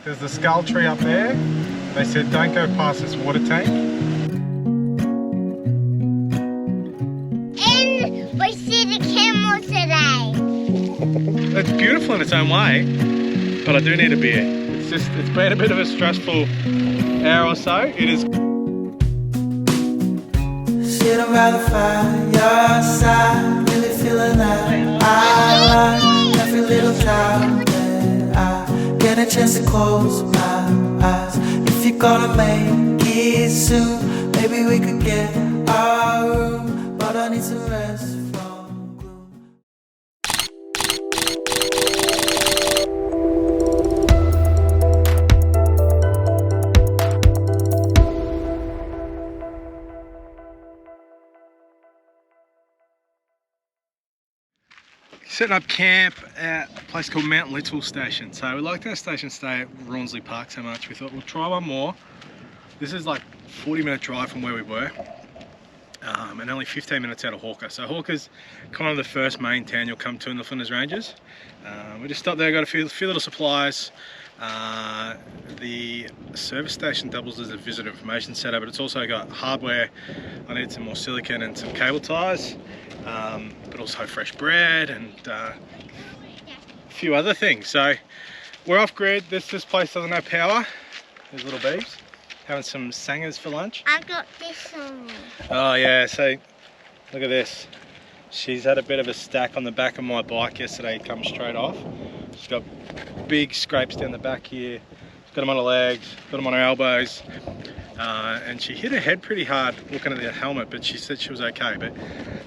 There's the skull tree up there. They said don't go past this water tank. And we see the camels today. It's beautiful in its own way, but I do need a beer. It's been a bit of a stressful hour or so. It is. Sit around the fireside, really feeling that I like every little time that I get a chance to close my eyes. If you're gonna make it soon, maybe we could get our room, but I need some rest from gloom. Setting up camp at a place called Mount Little Station. So we liked our station stay at Rawnsley Park so much, we thought we'll try one more. This is like 40-minute drive from where we were, and only 15 minutes out of Hawker. So Hawker's kind of the first main town you'll come to in the Flinders Ranges. We just stopped there, got a few little supplies. The service station doubles as a visitor information centre, but it's also got hardware. I need some more silicone and some cable ties, but also fresh bread and a few other things. So we're off grid. This place doesn't have power. There's little beeps having some sangers for lunch. I've got this on. Oh yeah, so look at this. She's had a bit of a stack on the back of my bike yesterday. It comes straight off. She's got big scrapes down the back here. She's got them on her legs, got them on her elbows. And she hit her head pretty hard looking at the helmet, but she said she was okay. But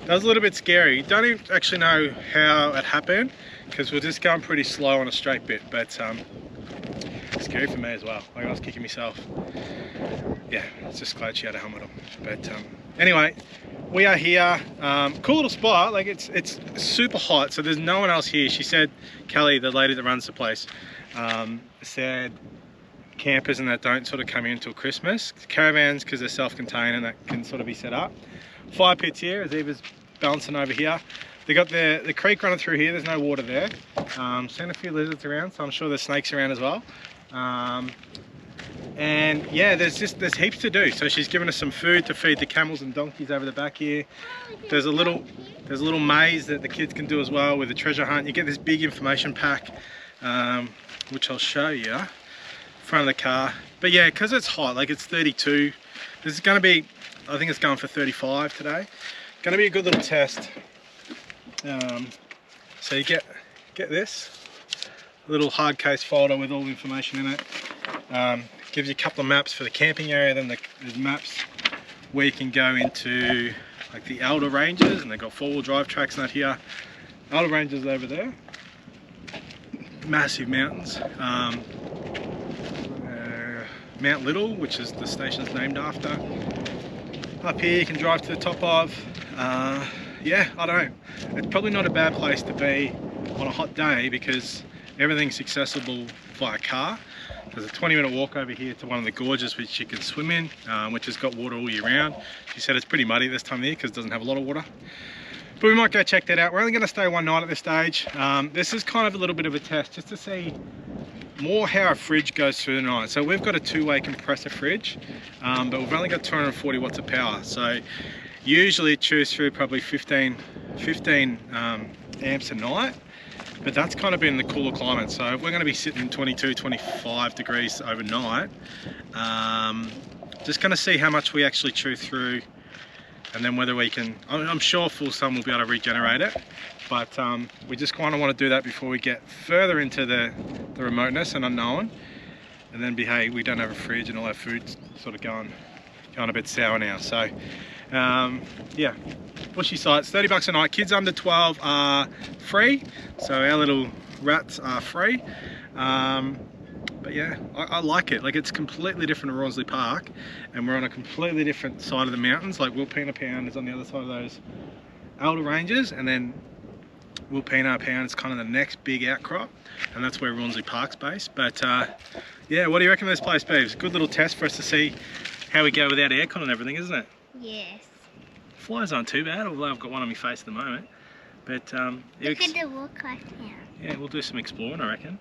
that was a little bit scary. Don't even actually know how it happened because we're just going pretty slow on a straight bit, but scary for me as well. Like I was kicking myself. Yeah, it's just glad she had a helmet on. But anyway, we are here. Cool little spot. Like it's super hot, so there's no one else here. She said, Kelly, the lady that runs the place, said campers and that don't sort of come in until Christmas. Caravans, because they're self-contained and that can sort of be set up. Fire pits here, as Eva's balancing over here. They got the creek running through here. There's no water there. Seen a few lizards around, so I'm sure there's snakes around as well. And yeah, there's heaps to do. So she's given us some food to feed the camels and donkeys over the back here. There's a little maze that the kids can do as well with a treasure hunt. You get this big information pack, which I'll show you, front of the car. But yeah, because it's hot, like it's 32. This is going to be, I think it's going for 35 today. Going to be a good little test. So you get this little hard case folder with all the information in it. Gives you a couple of maps for the camping area, then there's maps where you can go into like the Elder Ranges, and they've got 4-wheel drive tracks out here. Elder Ranges over there, massive mountains. Mount Little, which is the station's named after. Up here you can drive to the top of. Yeah, I don't know. It's probably not a bad place to be on a hot day because everything's accessible via car. There's a 20-minute walk over here to one of the gorges which you can swim in, which has got water all year round. She said it's pretty muddy this time of year because it doesn't have a lot of water. But we might go check that out. We're only going to stay one night at this stage. This is kind of a little bit of a test just to see more how our fridge goes through the night. So we've got a 2-way compressor fridge, but we've only got 240 watts of power. So usually it chews through probably 15 amps a night. But that's kind of been the cooler climate. So if we're going to be sitting 22, 25 degrees overnight, just going to see how much we actually chew through, and then whether we can, I'm sure full sun will be able to regenerate it, but we just kind of want to do that before we get further into the remoteness and unknown. And then hey, we don't have a fridge and all our food's sort of going a bit sour now. So yeah, bushy sites, 30 bucks a night. Kids under 12 are free, so our little rats are free. But yeah, I like it. Like, it's completely different to Rawnsley Park, and we're on a completely different side of the mountains. Like Wilpena Pound is on the other side of those Elder Ranges, and then Wilpena Pound is kind of the next big outcrop, and that's where Rawnsley Park's based. But yeah, what do you reckon of this place, Beaves? Good little test for us to see how we go without aircon and everything, isn't it? Yes. Flies aren't too bad, although I've got one on my face at the moment. But look at the walk right now. Yeah, we'll do some exploring, I reckon.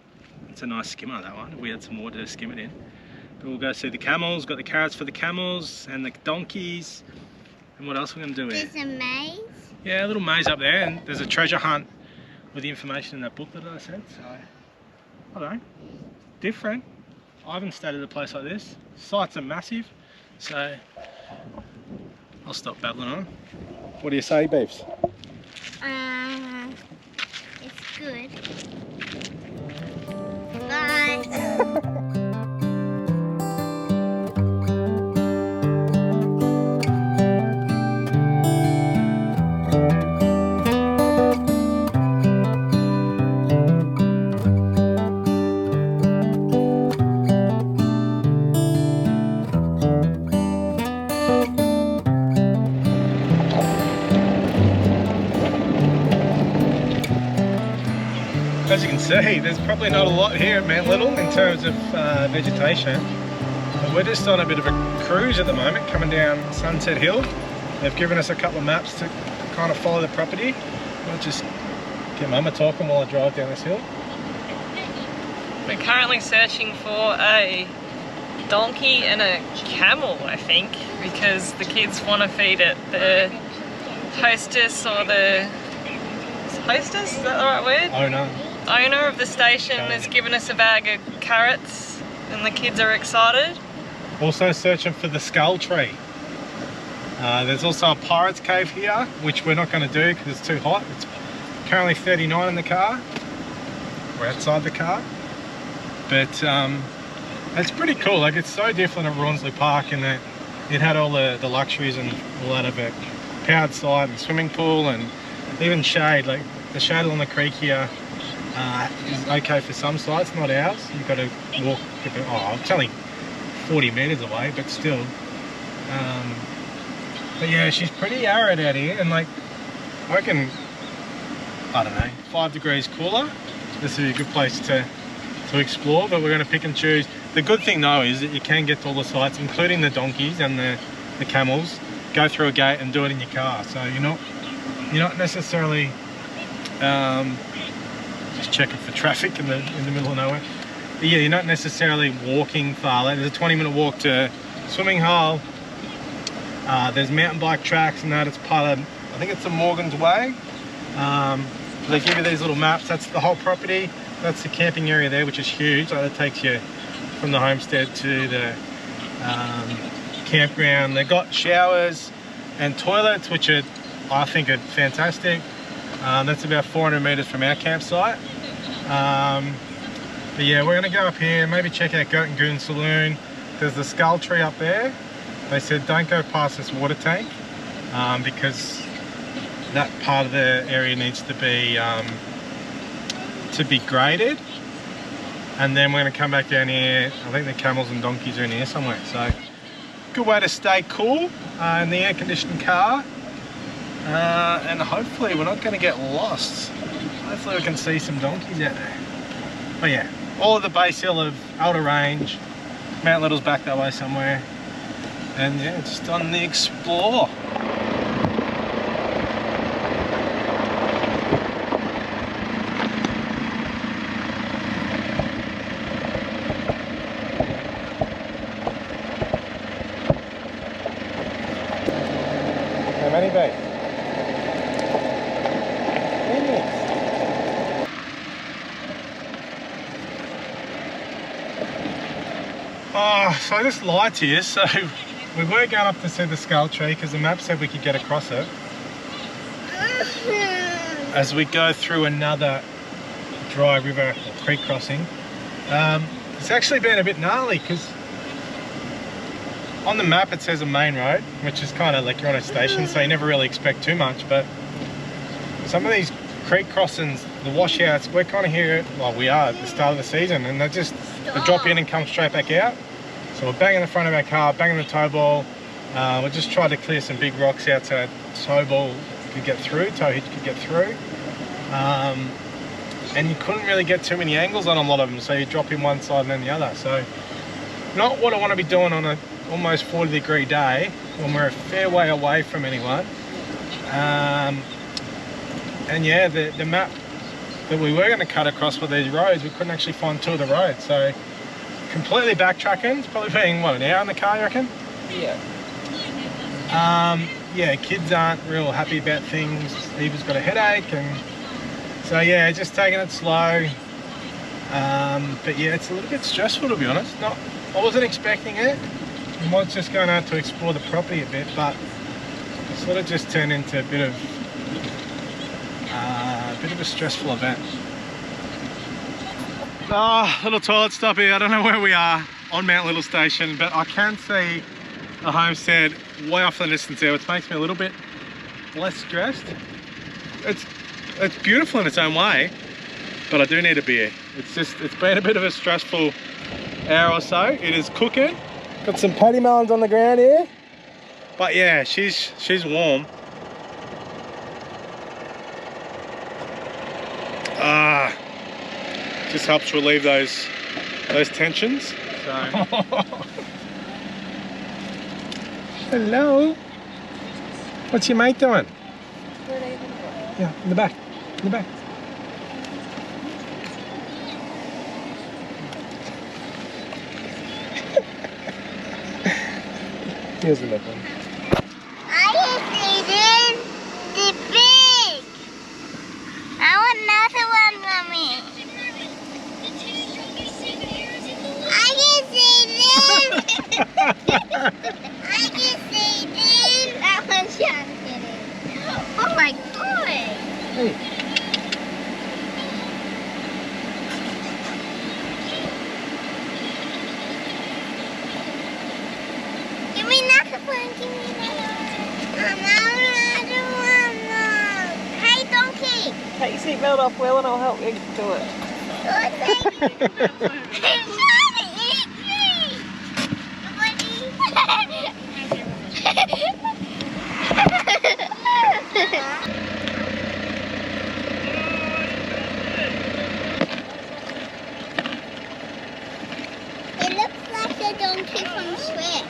It's a nice skimmer, that one. We had some water to skim it in. But we'll go see the camels. Got the carrots for the camels and the donkeys. And what else are we going to do here? There's a maze. Yeah, a little maze up there, and there's a treasure hunt with the information in that book that I sent. So, I don't know, different. I haven't stayed at a place like this. Sites are massive, so I'll stop babbling on. What do you say, Beefs? It's good. Bye. As you can see, there's probably not a lot here at Mount Little in terms of vegetation. But we're just on a bit of a cruise at the moment, coming down Sunset Hill. They've given us a couple of maps to kind of follow the property. I'll just get Mama talking while I drive down this hill. We're currently searching for a donkey and a camel, I think, because the kids want to feed it. The hostess, or the hostess, is that the right word? Owner of the station has given us a bag of carrots and the kids are excited. Also searching for the skull tree. There's also a pirate's cave here, which we're not going to do because it's too hot. It's currently 39 in the car. We're outside the car. But it's pretty cool. Like, it's so different at Rawnsley Park in that it had all the luxuries and all that of it. Powered slide and swimming pool and even shade. Like the shade along the creek here is okay for some sites, not ours. You've got to walk a bit, it's only 40 metres away, but still. But yeah, she's pretty arid out here, and like, I reckon, I don't know, 5 degrees cooler. This would be a good place to explore, but we're going to pick and choose. The good thing though is that you can get to all the sites, including the donkeys and the camels, go through a gate and do it in your car. So you're not necessarily just checking for traffic in the middle of nowhere. But yeah, you're not necessarily walking far. There's a 20-minute walk to swimming hole. There's mountain bike tracks and that. It's part of, I think it's the Morgan's Way. They give you these little maps. That's the whole property. That's the camping area there, which is huge. So that takes you from the homestead to the campground. They've got showers and toilets, which are, I think, are fantastic. That's about 400 metres from our campsite. But yeah, we're going to go up here, maybe check out Goat and Goon Saloon. There's the skull tree up there. They said don't go past this water tank because that part of the area needs to be graded. And then we're going to come back down here. I think the camels and donkeys are in here somewhere. So good way to stay cool in the air-conditioned car. And hopefully we're not going to get lost. Hopefully we can see some donkeys out there. But yeah, all of the base hill of Elder Range. Mount Little's back that way somewhere. And yeah, just on the explore. How many bays? So I just lied to you. So we were going up to see the skull tree because the map said we could get across it. As we go through another dry river or creek crossing, it's actually been a bit gnarly because on the map it says a main road, which is kind of like you're on a station, so you never really expect too much. But some of these creek crossings, the washouts, we're kind of here, well, we are at the start of the season, and they drop in and come straight back out. So we're banging the front of our car, banging the tow ball. We just tried to clear some big rocks out so that tow ball could get through, tow hitch could get through. And you couldn't really get too many angles on a lot of them, so you drop in one side and then the other. So not what I want to be doing on an almost 40-degree day when we're a fair way away from anyone. And yeah, the map that we were going to cut across with these roads, we couldn't actually find two of the roads. So completely backtracking. It's probably been, what, an hour in the car, you reckon? Yeah. Yeah, kids aren't real happy about things. Eva's got a headache, and so yeah, just taking it slow. But yeah, it's a little bit stressful, to be honest. I wasn't expecting it. I was just going out to explore the property a bit, but it sort of just turned into a bit of a stressful event. Little toilet stop here. I don't know where we are on Mount Little Station, but I can see a homestead way off in the distance there, which makes me a little bit less stressed. It's beautiful in its own way, but I do need a beer. It's been a bit of a stressful hour or so. It is cooking. Got some paddy melons on the ground here, but yeah, she's warm. Just helps relieve those tensions. So. Hello. What's your mate doing? Yeah, in the back. In the back. Here's another one. I just eaten the pig. I want another one, Mommy. I can see this. I can see this. I want to get it. Oh my God. Hey. Give me another one. Give me another one. Hey, donkey. Take your seatbelt off, Will, and I'll help you do it. It looks like a donkey from Shrek.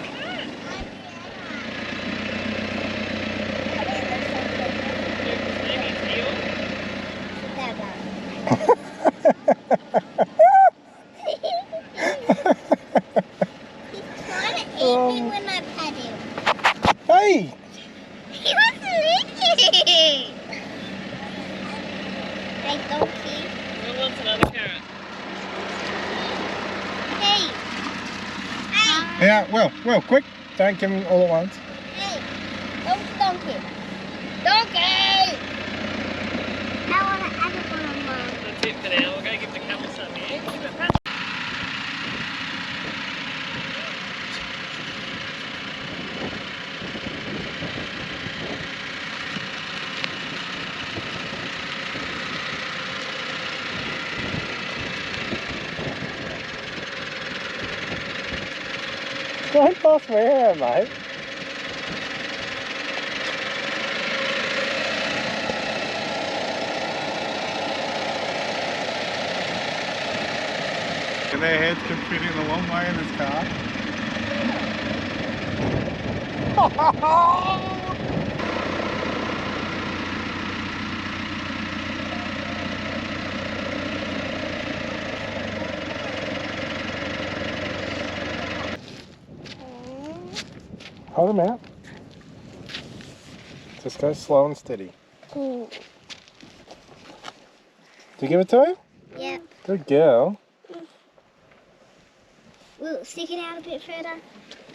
When I pet him. Hey! He wants to lick it. Hey, donkey. Will wants another carrot. Hey. Hey. Yeah, well, quick. Don't give him all at once. Hey. Donkey. Donkey. I want to add it on Mom. That's it for now. We'll go give the camel some here. Give it a pat. Don't pass my hair, mate. And their heads can fit in a long way in this car. Hold him out. Just go slow and steady. Ooh. Did you give it to him? Yep. Good girl. We'll stick it out a bit further.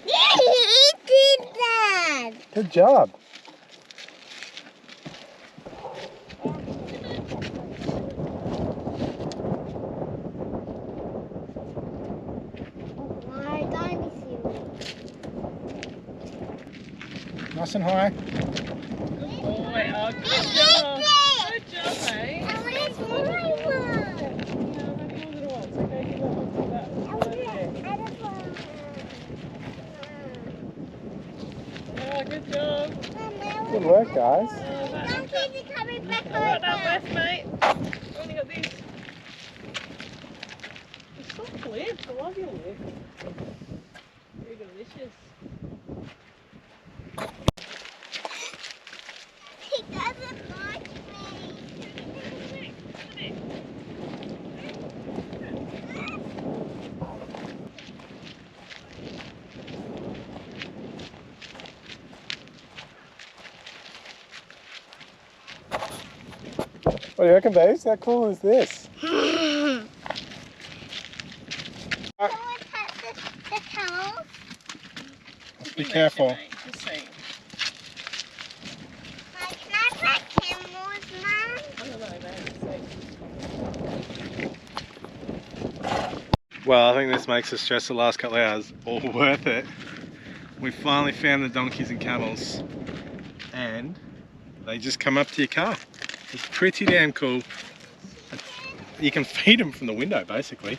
Yeah, he did that. Good job. Why don't be serious? Nice and high. Good boy. Oh, good He job. ate it. Good job, eh? I want my one. Oh, good job. Good work, guys. Donkeys are coming back I've got that over. left, mate. I've only got this. It's soft lips. I love your lips. Very delicious. He doesn't like me. What do you reckon, babes? How cool is this? Someone touch the camels. Be careful. Just saying. Can I pet camels, Mum? I don't know, babe. Well, I think this makes the stress the last couple of hours all worth it. We finally found the donkeys and camels, and they just come up to your car. It's pretty damn cool. You can feed them from the window, basically.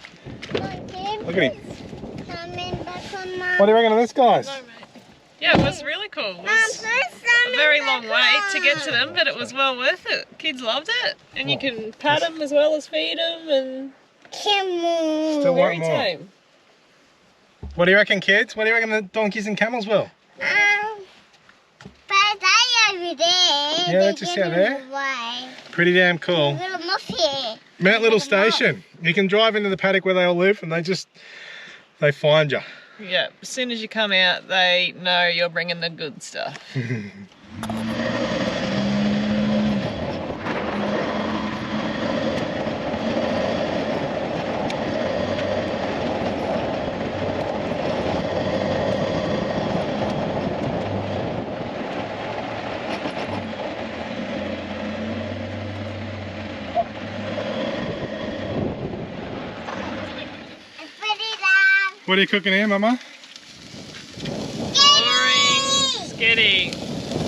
Look at him. Coming back on Mum. What do you reckon of this, guys? No, mate. Yeah, it was really cool. It was a very long wait to get to them, but it was well worth it. Kids loved it, and you can pat them as well as feed them, and Camels. Still very want more. tame. What do you reckon, kids? What do you reckon the donkeys and camels will? But they over there. Yeah, just out there. Away. Pretty damn cool. Little muffy. Mount Little Station. You can drive into the paddock where they all live, and they find you. Yeah, as soon as you come out, they know you're bringing the good stuff. What are you cooking here, Mama? Boring, skitty.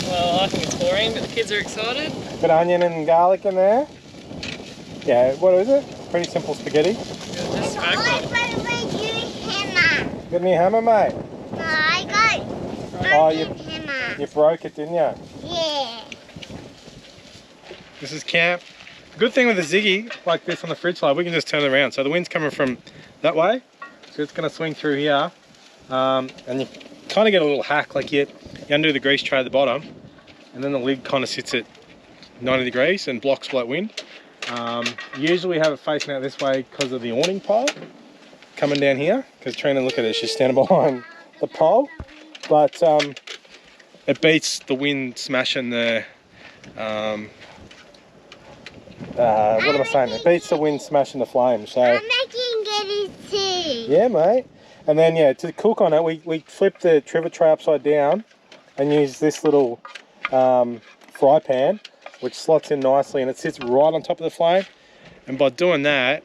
Well, I think it's boring, but the kids are excited. Bit of onion and garlic in there. Yeah, what is it? Pretty simple spaghetti. Just smoke it. Got any hammer, mate? No, I got Oh, hammer. you broke it, didn't you? Yeah. This is camp. Good thing with a Ziggy like this on the fridge side, we can just turn it around. So the wind's coming from that way, so it's going to swing through here, and you kind of get a little hack, like you undo the grease tray at the bottom, and then the lid kind of sits at 90 degrees and blocks like wind. Usually we have it facing out this way because of the awning pole coming down here, because Trina, look at it, she's standing behind the pole, but it beats the wind smashing the what am I saying? It beats the wind smashing the flames. So I'm making goodies too. yeah, mate. And then yeah, to cook on it, we flip the trivet tray upside down and use this little fry pan, which slots in nicely, and it sits right on top of the flame. And by doing that,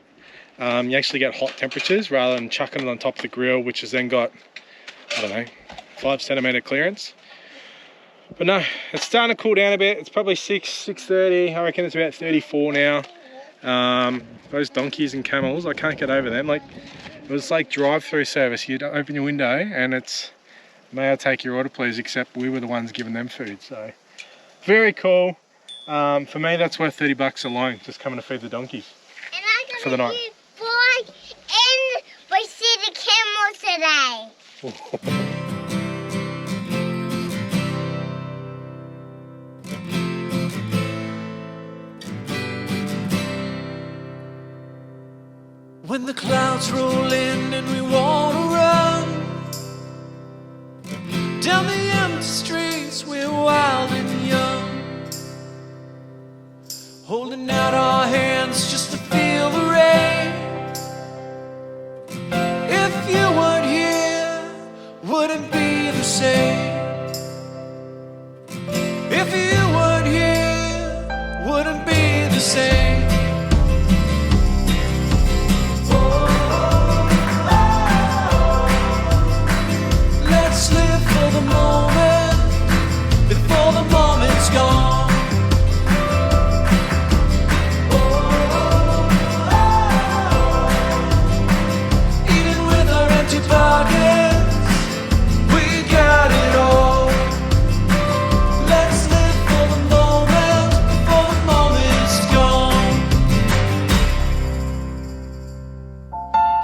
you actually get hot temperatures rather than chucking it on top of the grill, which has then got, I don't know, 5 centimetre clearance. But no, it's starting to cool down a bit. It's probably 6:30. I reckon it's about 34 now. Those donkeys and camels, I can't get over them. Like, it was like drive-through service. You'd open your window and it's, may I take your order please, except we were the ones giving them food. So very cool. For me, that's worth $30 alone, just coming to feed the donkeys. And I'm For the night. do vlog and we see the camels today. When the clouds roll in and we wanna run down the empty streets, we're wild and young, holding out our hands just to feel the rain. If you weren't here, wouldn't be the same. If you weren't here, wouldn't be the same.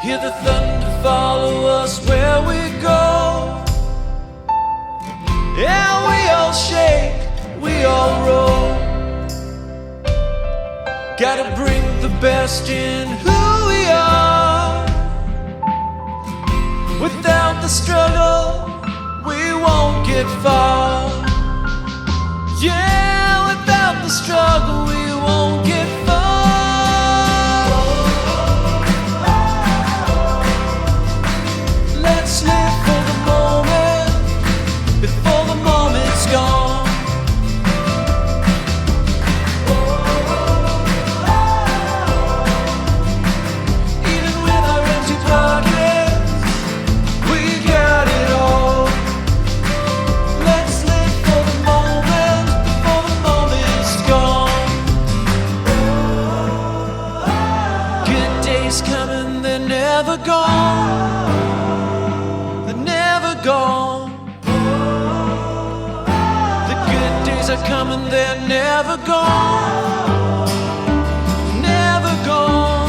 Hear the thunder follow us where we go. Yeah, we all shake, we all roll. Gotta bring the best in who we are. Without the struggle, we won't get far. Yeah, without the struggle, we won't get far. they're coming, they're never gone. Never gone.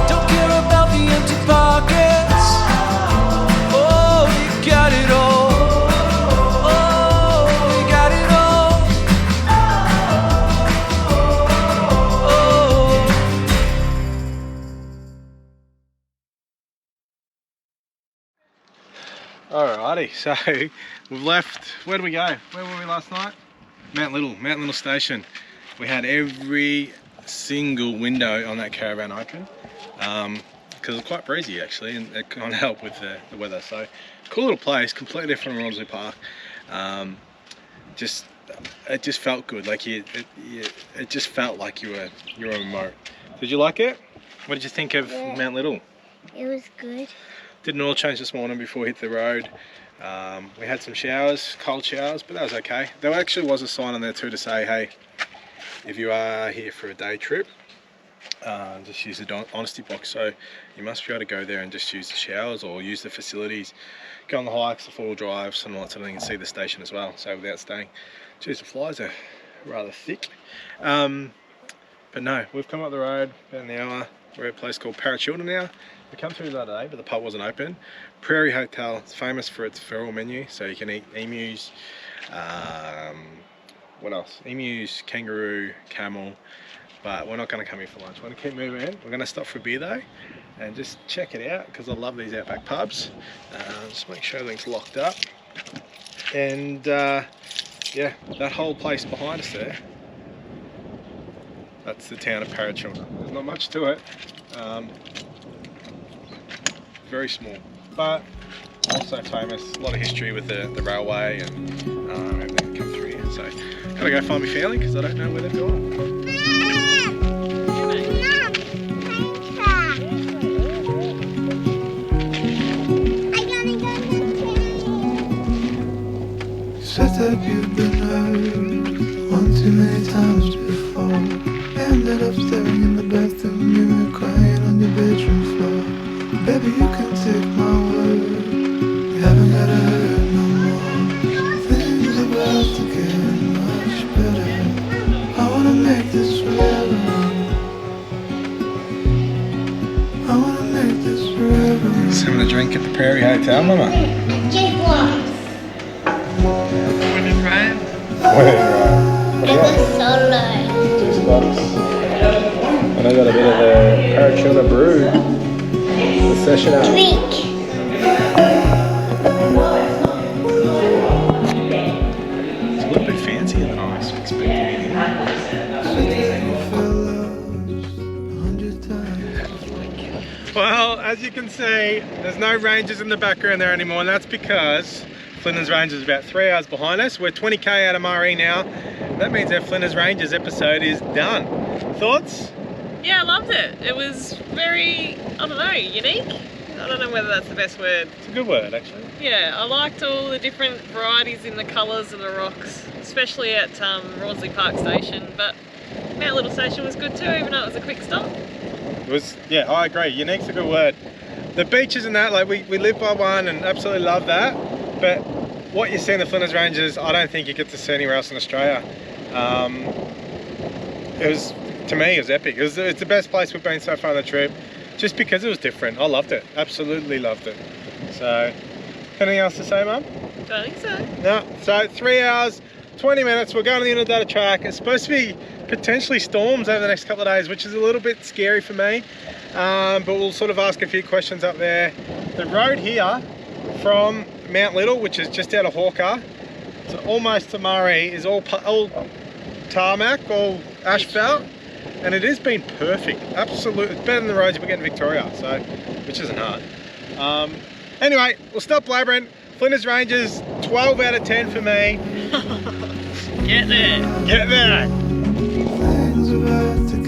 Don't care about the empty pockets. Oh, you got it all. Oh, you got it all. Alrighty, so we've left. Where did we go? Where were we last night? Mount Little Station. We had every single window on that caravan open because it's quite breezy actually, and it kind of helped with the weather. So cool little place, completely different from Rawnsley Park. It just felt good. Like it just felt like you were remote. Did you like it? What did you think of Mount Little? It was good. Did an oil change this morning before we hit the road. We had some showers, cold showers, but that was okay. There actually was a sign on there too to say, hey, if you are here for a day trip, just use the honesty box. So you must be able to go there and just use the showers or use the facilities, go on the hikes, the four-wheel drives and all that sort of thing, and see the station as well. So without staying, geez, the flies are rather thick. But no, we've come up the road about an hour. We're at a place called Parachilna now. We come through the other day, but the pub wasn't open. Prairie Hotel, it's famous for its feral menu, so you can eat emus, what else? Emus, kangaroo, camel, but we're not gonna come here for lunch. We're gonna keep moving in. We're gonna stop for a beer though, and just check it out, because I love these outback pubs. Just make sure everything's locked up. And yeah, that whole place behind us there, that's the town of Parachilna. There's not much to it. Very small, but also famous. A lot of history with the railway and everything that come through here. So gotta go find my family because I don't know where they've gone. Said that you've been hurt one too many times before. Ended up staring in the bathroom mirror, crying on your bedroom floor. Baby, you can take my word, you haven't gotta hurt no more. Things are about to get much better. I wanna make this forever. I wanna make this forever. Just having a drink at the Prairie Hotel, Mama. Just once. When it rained. It was so low. Just got and I got a bit of the Parachilna brew. The session out. Drink. It's a little bit fancier than I was expecting. Well, as you can see, there's no ranges in the background there anymore, and that's because Flinders Ranges is about 3 hours behind us. We're 20k out of Murray now. That means our Flinders Ranges episode is done. Thoughts? Yeah, I loved it. It was very, I don't know, unique. I don't know whether that's the best word. It's a good word, actually. Yeah, I liked all the different varieties in the colours of the rocks, especially at Rawnsley Park Station. But Mount Little Station was good too, even though it was a quick stop. It was, yeah, I agree. Unique's a good word. The beaches and that, like we live by one and absolutely love that. But what you see in the Flinders Ranges, I don't think you get to see anywhere else in Australia. It was, to me, it was epic. It's the best place we've been so far on the trip, just because it was different. I loved it, absolutely loved it. So, anything else to say, Mum? Don't think so. No. So 3 hours, 20 minutes. We're going to the inundated track. It's supposed to be potentially storms over the next couple of days, which is a little bit scary for me. But we'll sort of ask a few questions up there. The road here from Mount Little, which is just out of Hawker, so almost to Murray, is all tarmac, all asphalt, and it has been perfect. Absolutely, it's better than the roads we get in Victoria, so which isn't hard. Anyway, we'll stop blabbering. Flinders Ranges, 12 out of 10 for me. Get there. Get there. Things about to